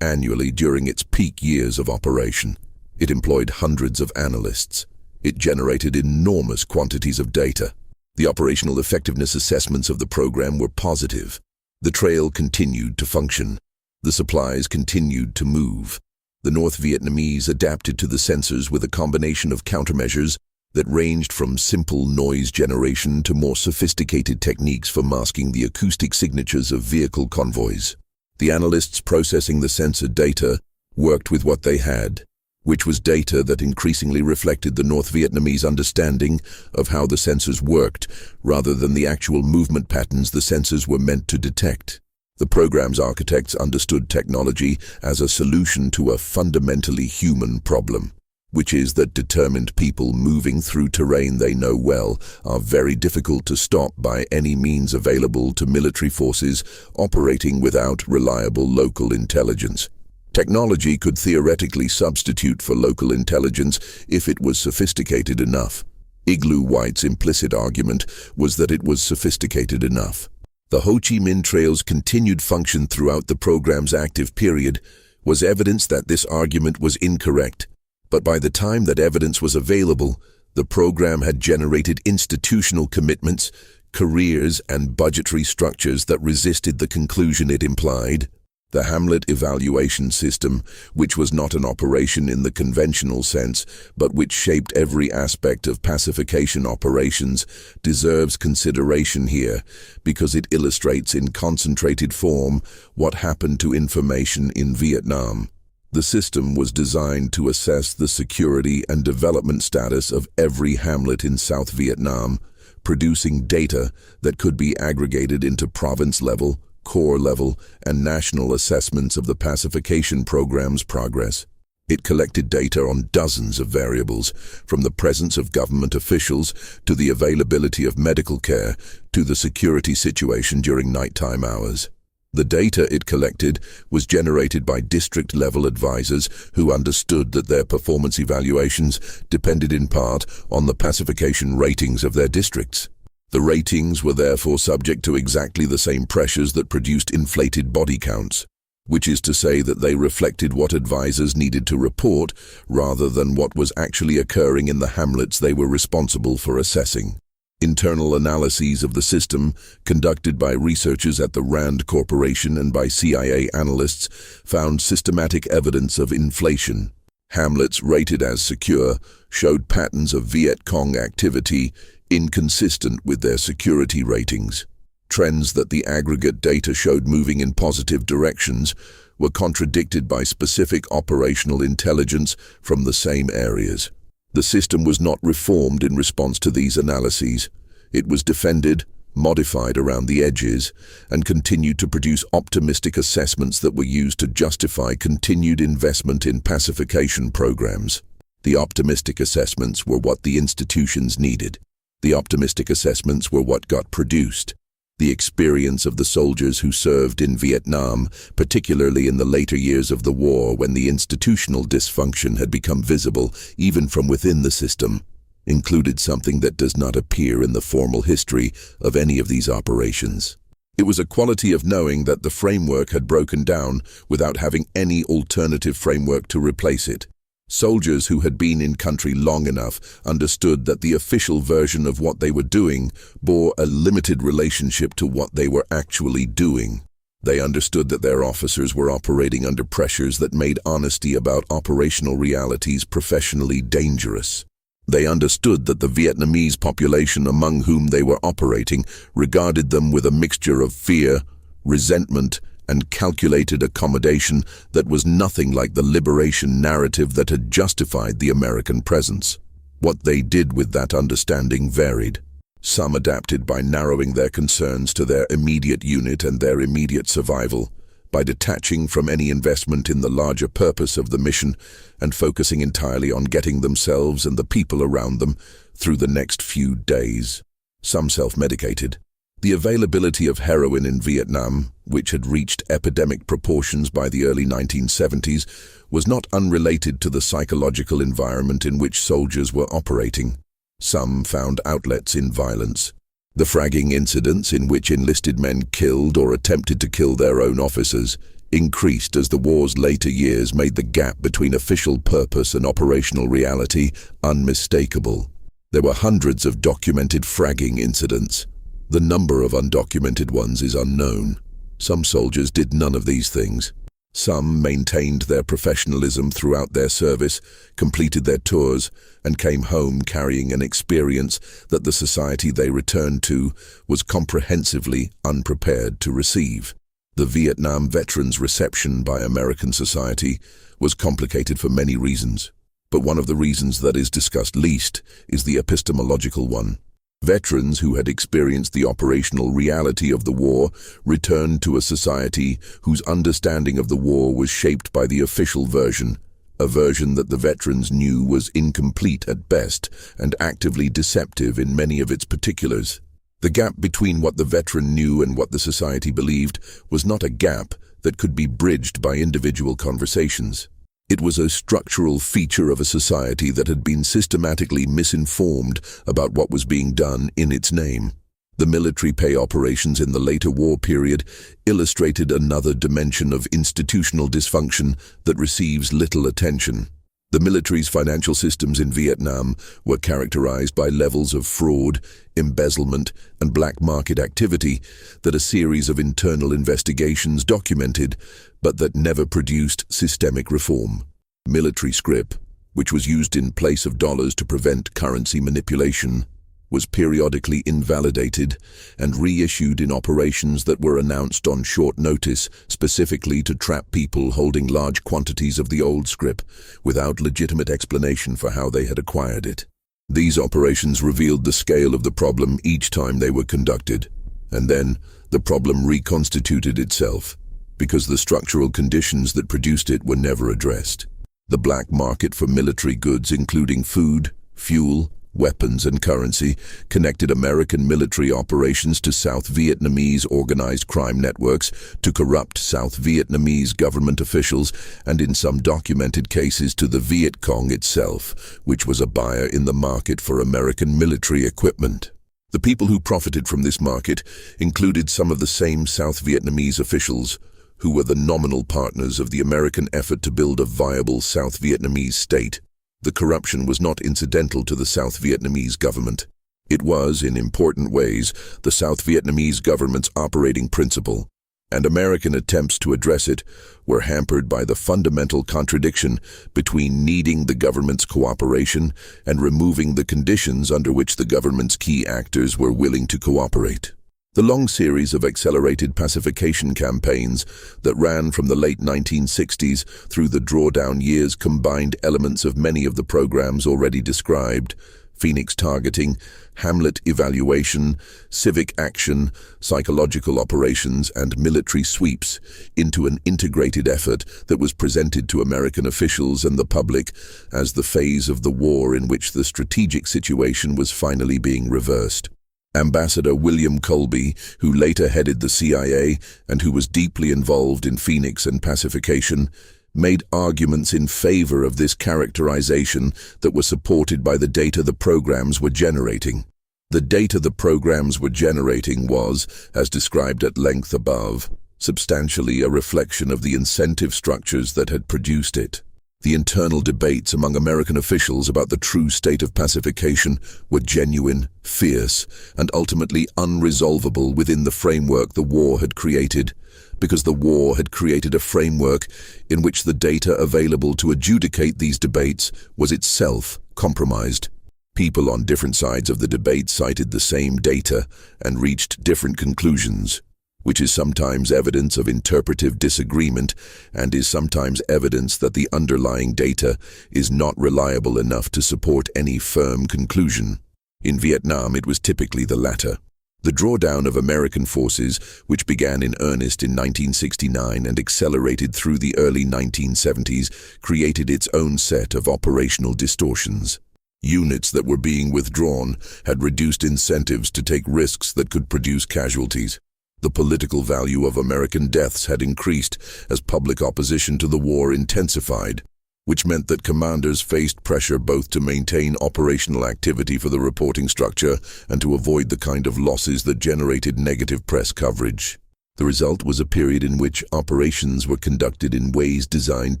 annually during its peak years of operation. It employed hundreds of analysts. It generated enormous quantities of data. The operational effectiveness assessments of the program were positive. The trail continued to function. The supplies continued to move. The North Vietnamese adapted to the sensors with a combination of countermeasures that ranged from simple noise generation to more sophisticated techniques for masking the acoustic signatures of vehicle convoys. The analysts processing the sensor data worked with what they had, which was data that increasingly reflected the North Vietnamese understanding of how the sensors worked, rather than the actual movement patterns the sensors were meant to detect. The program's architects understood technology as a solution to a fundamentally human problem, which is that determined people moving through terrain they know well are very difficult to stop by any means available to military forces operating without reliable local intelligence. Technology could theoretically substitute for local intelligence if it was sophisticated enough. Igloo White's implicit argument was that it was sophisticated enough. The Ho Chi Minh Trail's continued function throughout the program's active period was evidence that this argument was incorrect. But by the time that evidence was available, the program had generated institutional commitments, careers, and budgetary structures that resisted the conclusion it implied. The Hamlet evaluation system, which was not an operation in the conventional sense, but which shaped every aspect of pacification operations, deserves consideration here because it illustrates in concentrated form what happened to information in Vietnam. The system was designed to assess the security and development status of every hamlet in South Vietnam, producing data that could be aggregated into province-level, corps level, and national assessments of the pacification program's progress. It collected data on dozens of variables, from the presence of government officials to the availability of medical care to the security situation during nighttime hours. The data it collected was generated by district-level advisors who understood that their performance evaluations depended in part on the pacification ratings of their districts. The ratings were therefore subject to exactly the same pressures that produced inflated body counts, which is to say that they reflected what advisors needed to report rather than what was actually occurring in the hamlets they were responsible for assessing. Internal analyses of the system, conducted by researchers at the Rand Corporation and by CIA analysts, found systematic evidence of inflation. Hamlets rated as secure showed patterns of Viet Cong activity inconsistent with their security ratings. Trends that the aggregate data showed moving in positive directions were contradicted by specific operational intelligence from the same areas. The system was not reformed in response to these analyses. It was defended, modified around the edges, and continued to produce optimistic assessments that were used to justify continued investment in pacification programs. The optimistic assessments were what the institutions needed. The optimistic assessments were what got produced. The experience of the soldiers who served in Vietnam, particularly in the later years of the war when the institutional dysfunction had become visible even from within the system, included something that does not appear in the formal history of any of these operations. It was a quality of knowing that the framework had broken down without having any alternative framework to replace it. Soldiers who had been in country long enough understood that the official version of what they were doing bore a limited relationship to what they were actually doing. They understood that their officers were operating under pressures that made honesty about operational realities professionally dangerous. They understood that the Vietnamese population among whom they were operating regarded them with a mixture of fear, resentment, and calculated accommodation that was nothing like the liberation narrative that had justified the American presence. What they did with that understanding varied. Some adapted by narrowing their concerns to their immediate unit and their immediate survival, by detaching from any investment in the larger purpose of the mission and focusing entirely on getting themselves and the people around them through the next few days. Some self-medicated. The availability of heroin in Vietnam, which had reached epidemic proportions by the early 1970s, was not unrelated to the psychological environment in which soldiers were operating. Some found outlets in violence. The fragging incidents in which enlisted men killed or attempted to kill their own officers increased as the war's later years made the gap between official purpose and operational reality unmistakable. There were hundreds of documented fragging incidents. The number of undocumented ones is unknown. Some soldiers did none of these things. Some maintained their professionalism throughout their service, completed their tours, and came home carrying an experience that the society they returned to was comprehensively unprepared to receive. The Vietnam veterans' reception by American society was complicated for many reasons, but one of the reasons that is discussed least is the epistemological one. Veterans who had experienced the operational reality of the war returned to a society whose understanding of the war was shaped by the official version, a version that the veterans knew was incomplete at best and actively deceptive in many of its particulars. The gap between what the veteran knew and what the society believed was not a gap that could be bridged by individual conversations. It was a structural feature of a society that had been systematically misinformed about what was being done in its name. The military pay operations in the later war period illustrated another dimension of institutional dysfunction that receives little attention. The military's financial systems in Vietnam were characterized by levels of fraud, embezzlement, and black market activity that a series of internal investigations documented, but that never produced systemic reform. Military scrip, which was used in place of dollars to prevent currency manipulation, was periodically invalidated and reissued in operations that were announced on short notice specifically to trap people holding large quantities of the old scrip without legitimate explanation for how they had acquired it. These operations revealed the scale of the problem each time they were conducted, and then the problem reconstituted itself because the structural conditions that produced it were never addressed. The black market for military goods, including food, fuel, weapons, and currency, connected American military operations to South Vietnamese organized crime networks, to corrupt South Vietnamese government officials, and in some documented cases to the Viet Cong itself, which was a buyer in the market for American military equipment. The people who profited from this market included some of the same South Vietnamese officials who were the nominal partners of the American effort to build a viable South Vietnamese state. The corruption was not incidental to the South Vietnamese government. It was, in important ways, the South Vietnamese government's operating principle, and American attempts to address it were hampered by the fundamental contradiction between needing the government's cooperation and removing the conditions under which the government's key actors were willing to cooperate. The long series of accelerated pacification campaigns that ran from the late 1960s through the drawdown years combined elements of many of the programs already described: Phoenix targeting, Hamlet evaluation, civic action, psychological operations, and military sweeps into an integrated effort that was presented to American officials and the public as the phase of the war in which the strategic situation was finally being reversed. Ambassador William Colby, who later headed the CIA and who was deeply involved in Phoenix and pacification, made arguments in favor of this characterization that were supported by the data the programs were generating. The data the programs were generating was, as described at length above, substantially a reflection of the incentive structures that had produced it. The internal debates among American officials about the true state of pacification were genuine, fierce, and ultimately unresolvable within the framework the war had created, because the war had created a framework in which the data available to adjudicate these debates was itself compromised. People on different sides of the debate cited the same data and reached different conclusions, which is sometimes evidence of interpretive disagreement and is sometimes evidence that the underlying data is not reliable enough to support any firm conclusion. In Vietnam, it was typically the latter. The drawdown of American forces, which began in earnest in 1969 and accelerated through the early 1970s, created its own set of operational distortions. Units that were being withdrawn had reduced incentives to take risks that could produce casualties. The political value of American deaths had increased as public opposition to the war intensified, which meant that commanders faced pressure both to maintain operational activity for the reporting structure and to avoid the kind of losses that generated negative press coverage. The result was a period in which operations were conducted in ways designed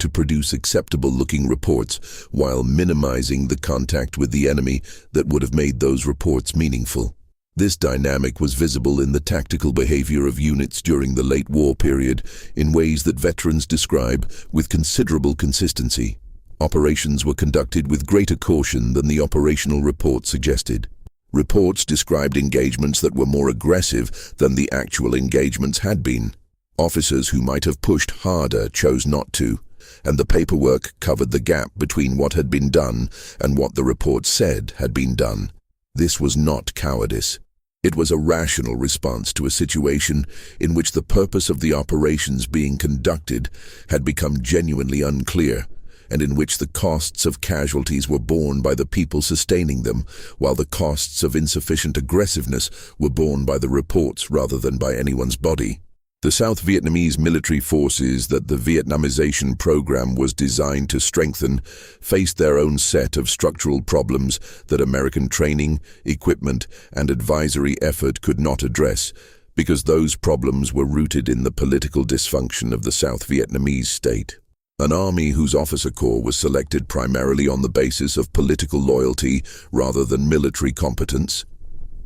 to produce acceptable-looking reports while minimizing the contact with the enemy that would have made those reports meaningful. This dynamic was visible in the tactical behavior of units during the late war period in ways that veterans describe with considerable consistency. Operations were conducted with greater caution than the operational report suggested. Reports described engagements that were more aggressive than the actual engagements had been. Officers who might have pushed harder chose not to, and the paperwork covered the gap between what had been done and what the report said had been done. This was not cowardice. It was a rational response to a situation in which the purpose of the operations being conducted had become genuinely unclear, and in which the costs of casualties were borne by the people sustaining them, while the costs of insufficient aggressiveness were borne by the reports rather than by anyone's body. The South Vietnamese military forces that the Vietnamization program was designed to strengthen faced their own set of structural problems that American training, equipment, and advisory effort could not address, because those problems were rooted in the political dysfunction of the South Vietnamese state. An army whose officer corps was selected primarily on the basis of political loyalty rather than military competence,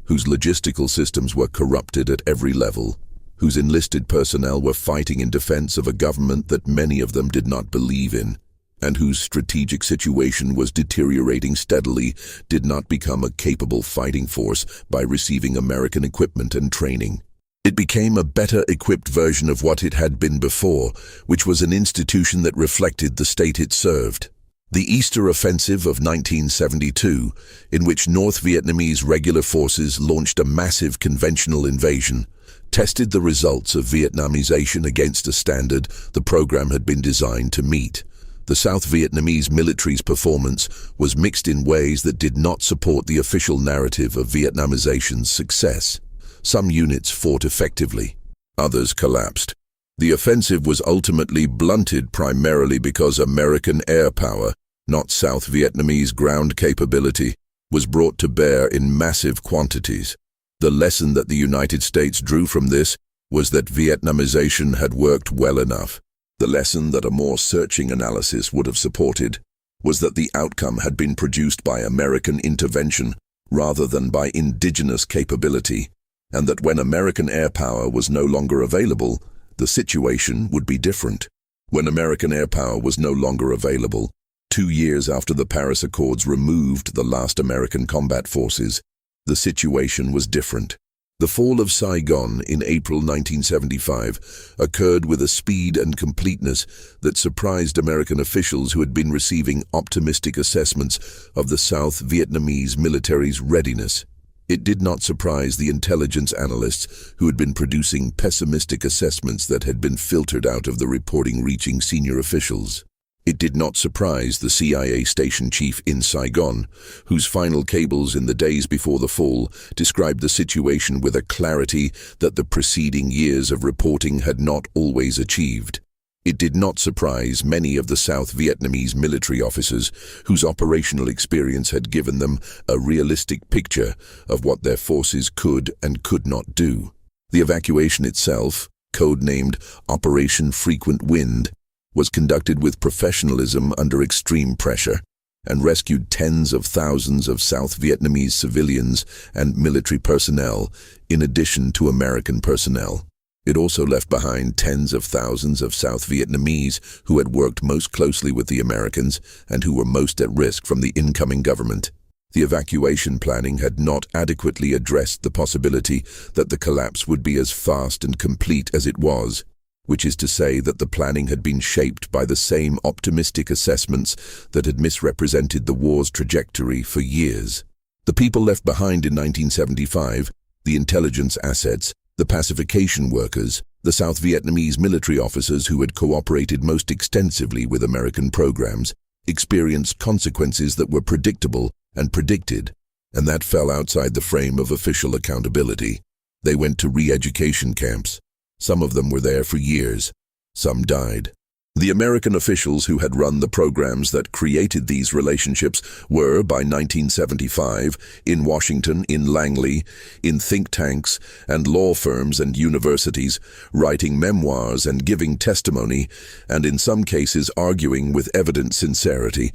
whose logistical systems were corrupted at every level, whose enlisted personnel were fighting in defense of a government that many of them did not believe in, and whose strategic situation was deteriorating steadily, did not become a capable fighting force by receiving American equipment and training. It became a better-equipped version of what it had been before, which was an institution that reflected the state it served. The Easter Offensive of 1972, in which North Vietnamese regular forces launched a massive conventional invasion, tested the results of Vietnamization against a standard the program had been designed to meet: The South Vietnamese military's performance was mixed in ways that did not support the official narrative of Vietnamization's success. Some units fought effectively, others collapsed. The offensive was ultimately blunted primarily because American air power, not South Vietnamese ground capability, was brought to bear in massive quantities. The lesson that the United States drew from this was that Vietnamization had worked well enough. The lesson that a more searching analysis would have supported was that the outcome had been produced by American intervention rather than by indigenous capability, and that when American air power was no longer available, the situation would be different. When American air power was no longer available, 2 years after the Paris Accords removed the last American combat forces, the situation was different. The fall of Saigon in April 1975 occurred with a speed and completeness that surprised American officials who had been receiving optimistic assessments of the South Vietnamese military's readiness. It did not surprise the intelligence analysts who had been producing pessimistic assessments that had been filtered out of the reporting reaching senior officials. It did not surprise the CIA station chief in Saigon, whose final cables in the days before the fall described the situation with a clarity that the preceding years of reporting had not always achieved. It did not surprise many of the South Vietnamese military officers whose operational experience had given them a realistic picture of what their forces could and could not do. The evacuation itself, codenamed Operation Frequent Wind, was conducted with professionalism under extreme pressure and rescued tens of thousands of South Vietnamese civilians and military personnel in addition to American personnel. It also left behind tens of thousands of South Vietnamese who had worked most closely with the Americans and who were most at risk from the incoming government. The evacuation planning had not adequately addressed the possibility that the collapse would be as fast and complete as it was, which is to say that the planning had been shaped by the same optimistic assessments that had misrepresented the war's trajectory for years. The people left behind in 1975, the intelligence assets, the pacification workers, the South Vietnamese military officers who had cooperated most extensively with American programs, experienced consequences that were predictable and predicted, and that fell outside the frame of official accountability. They went to re-education camps. Some of them were there for years. Some died. The American officials who had run the programs that created these relationships were, by 1975, in Washington, in Langley, in think tanks and law firms and universities, writing memoirs and giving testimony, and in some cases arguing with evident sincerity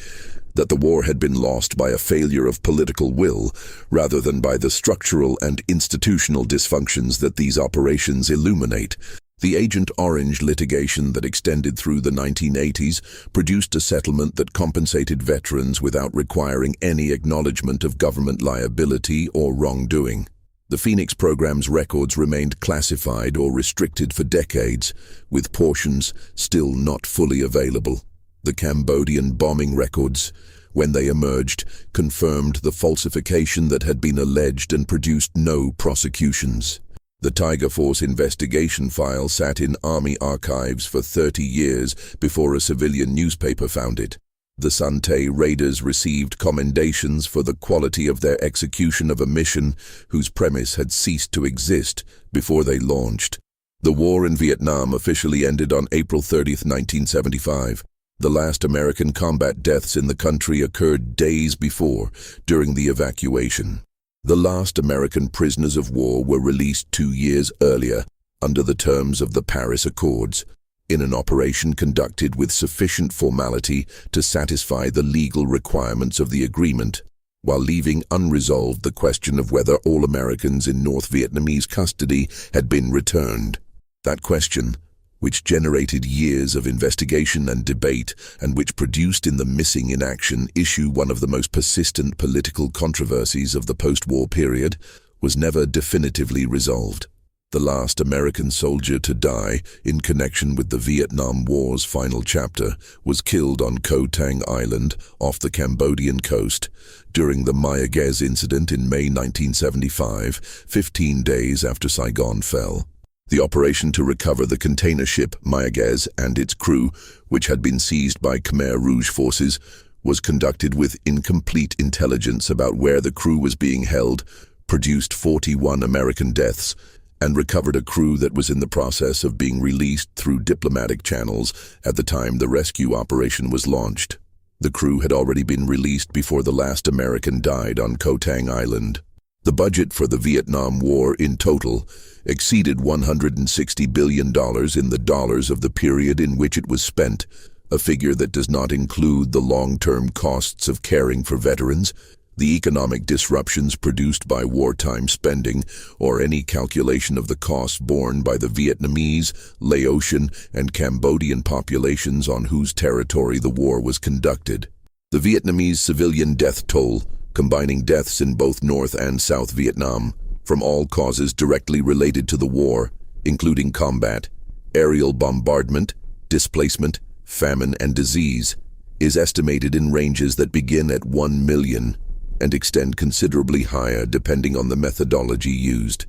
that the war had been lost by a failure of political will rather than by the structural and institutional dysfunctions that these operations illuminate. The Agent Orange litigation that extended through the 1980s produced a settlement that compensated veterans without requiring any acknowledgement of government liability or wrongdoing. The Phoenix program's records remained classified or restricted for decades, with portions still not fully available. The Cambodian bombing records, when they emerged, confirmed the falsification that had been alleged and produced no prosecutions. The Tiger Force investigation file sat in Army archives for 30 years before a civilian newspaper found it. The Son Tay raiders received commendations for the quality of their execution of a mission whose premise had ceased to exist before they launched. The war in Vietnam officially ended on April 30, 1975. The last American combat deaths in the country occurred days before, during the evacuation. The last American prisoners of war were released 2 years earlier, under the terms of the Paris Accords, in an operation conducted with sufficient formality to satisfy the legal requirements of the agreement, while leaving unresolved the question of whether all Americans in North Vietnamese custody had been returned. That question, which generated years of investigation and debate, and which produced in the Missing in Action issue one of the most persistent political controversies of the post-war period, was never definitively resolved. The last American soldier to die in connection with the Vietnam War's final chapter was killed on Koh Tang Island off the Cambodian coast during the Maya Gez incident in May 1975, 15 days after Saigon fell. The operation to recover the container ship Mayaguez and its crew, which had been seized by Khmer Rouge forces, was conducted with incomplete intelligence about where the crew was being held, produced 41 American deaths, and recovered a crew that was in the process of being released through diplomatic channels at the time the rescue operation was launched. The crew had already been released before the last American died on Koh Tang Island. The budget for the Vietnam War in total exceeded $160 billion in the dollars of the period in which it was spent, a figure that does not include the long-term costs of caring for veterans, the economic disruptions produced by wartime spending, or any calculation of the costs borne by the Vietnamese, Laotian, and Cambodian populations on whose territory the war was conducted. The Vietnamese civilian death toll, combining deaths in both North and South Vietnam, from all causes directly related to the war, including combat, aerial bombardment, displacement, famine, and disease, is estimated in ranges that begin at 1 million and extend considerably higher depending on the methodology used.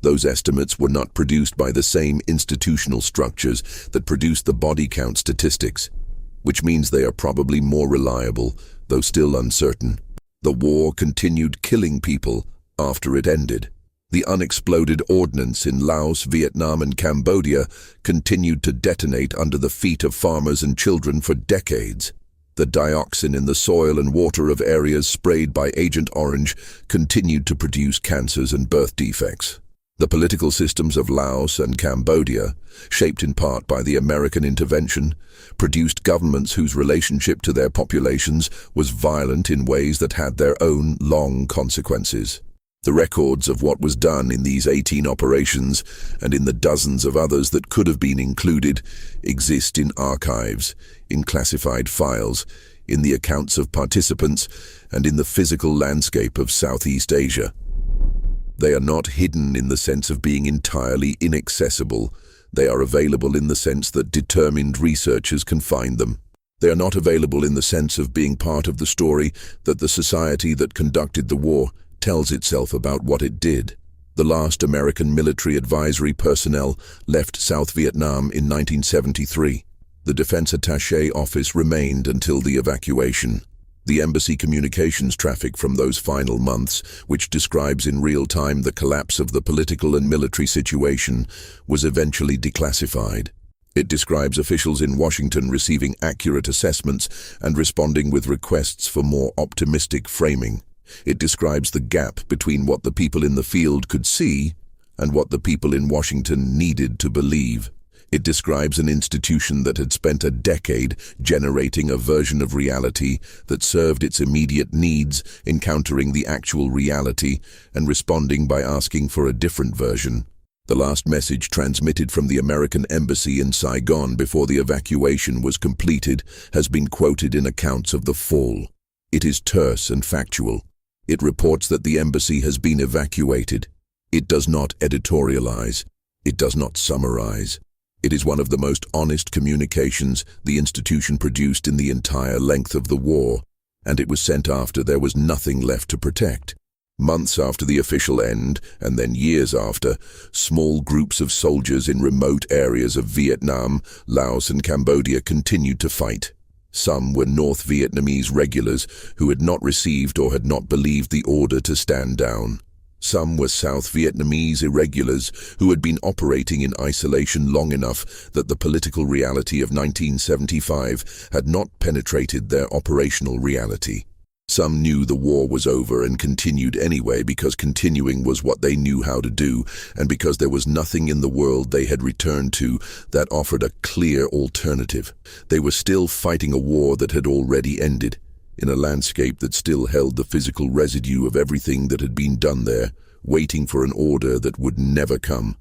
Those estimates were not produced by the same institutional structures that produce the body count statistics, which means they are probably more reliable, though still uncertain. The war continued killing people after it ended. The unexploded ordnance in Laos, Vietnam, and Cambodia continued to detonate under the feet of farmers and children for decades. The dioxin in the soil and water of areas sprayed by Agent Orange continued to produce cancers and birth defects. The political systems of Laos and Cambodia, shaped in part by the American intervention, produced governments whose relationship to their populations was violent in ways that had their own long consequences. The records of what was done in these 18 operations, and in the dozens of others that could have been included, exist in archives, in classified files, in the accounts of participants, and in the physical landscape of Southeast Asia. They are not hidden in the sense of being entirely inaccessible. They are available in the sense that determined researchers can find them. They are not available in the sense of being part of the story that the society that conducted the war tells itself about what it did. The last American military advisory personnel left South Vietnam in 1973. The Defense Attaché office remained until the evacuation. The embassy communications traffic from those final months, which describes in real time the collapse of the political and military situation, was eventually declassified. It describes officials in Washington receiving accurate assessments and responding with requests for more optimistic framing. It describes the gap between what the people in the field could see and what the people in Washington needed to believe. It describes an institution that had spent a decade generating a version of reality that served its immediate needs, encountering the actual reality and responding by asking for a different version. The last message transmitted from the American embassy in Saigon before the evacuation was completed has been quoted in accounts of the fall. It is terse and factual. It reports that the embassy has been evacuated. It does not editorialize. It does not summarize. It is one of the most honest communications the institution produced in the entire length of the war, and it was sent after there was nothing left to protect. Months after the official end, and then years after, small groups of soldiers in remote areas of Vietnam, Laos, and Cambodia continued to fight. Some were North Vietnamese regulars who had not received or had not believed the order to stand down. Some were South Vietnamese irregulars who had been operating in isolation long enough that the political reality of 1975 had not penetrated their operational reality. Some knew the war was over and continued anyway because continuing was what they knew how to do, and because there was nothing in the world they had returned to that offered a clear alternative. They were still fighting a war that had already ended, in a landscape that still held the physical residue of everything that had been done there, waiting for an order that would never come.